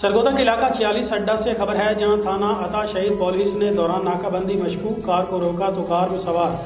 सरगोदा के इलाका 46 अड्डा से खबर है, जहां थाना अता शहीद पुलिस ने दौरान नाकाबंदी मशकूक कार को रोका तो कार में सवार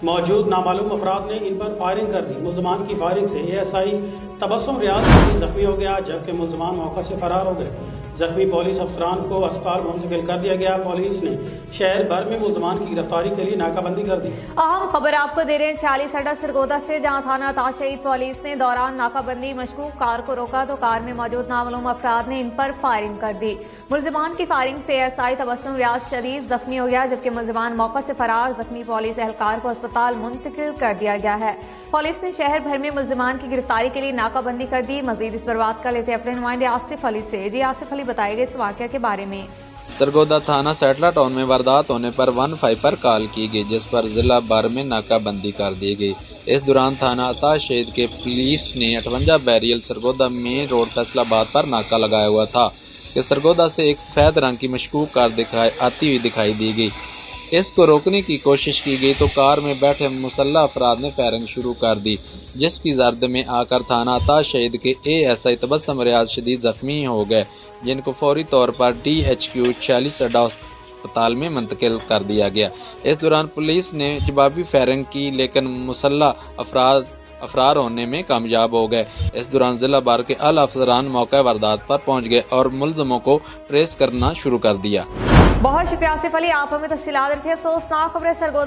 मौजूद नामालूम अफराद ने इन पर फायरिंग कर दी। मुल्जमान की फायरिंग से एएसआई तबस्सुम रियाज जख्मी हो गया, जबकि मुल्जमान मौका से फरार हो गए। जख्मी पुलिस अफसरान को अस्पताल मुंतकिल कर दिया गया। पुलिस ने शहर भर में मुल्जमान की गिरफ्तारी के लिए नाकाबंदी कर दी। अहम खबर आपको दे रहे हैं 46 अड्डा सरगोदा से, जहां थाना ताज शहीद पुलिस ने दौरान नाकाबंदी मशकूक कार को रोका तो कार में मौजूद नामालूम अफराद ने इन पर फायरिंग कर दी। मुल्जमान की फायरिंग से एएसआई तबस्सुम रियाज शदीद जख्मी हो गया, जबकि मुल्जमान मौका से फरार। जख्मी पुलिस एहलकार को अस्पताल मुंतकिल कर दिया गया है। पुलिस ने शहर भर में मुल्जमान की गिरफ्तारी के लिए नाकाबंदी कर दी। मजीद इस पर बात कर लेते हैं अपने नुमाइंदे आसिफ अली से। जी आसिफ अली, बताइएगा इस वाक़या के बारे में। सरगोदा थाना सैटला टाउन में वारदात होने पर 15 पर कॉल की गई, जिस पर जिला भर में नाकाबंदी कर दी गई। इस दौरान थाना अता शहीद के पुलिस ने 58 burial Sargodha main road Faisalabad पर नाका लगाया हुआ था कि सरगोदा से एक सफेद रंग की मशकूक कार आती हुई दिखाई दी गई। इसको रोकने की कोशिश की गई तो कार में बैठे मुसल्लह अफराद ने फायरिंग शुरू कर दी, जिसकी जर्द में आकर थाना अता शहीद के एएसआई तबस्सुम रियाज शदीद जख्मी हो गए, जिनको फौरी तौर पर DHQ 46 अड्डा अस्पताल में मुंतकिल कर दिया गया। इस दौरान पुलिस ने जवाबी फायरिंग की, लेकिन मुसल्लह अफरार होने में कामयाब हो गए। इस दौरान जिला भर के आला अफसरान मौका वारदात पर पहुंच गए और मुल्ज़िमों को ट्रेस करना शुरू कर दिया। बहुत शुक्रिया आसिफ अली, आप हमें तफसीलात देते हैं। अफसोसनाक खबर सरगोदा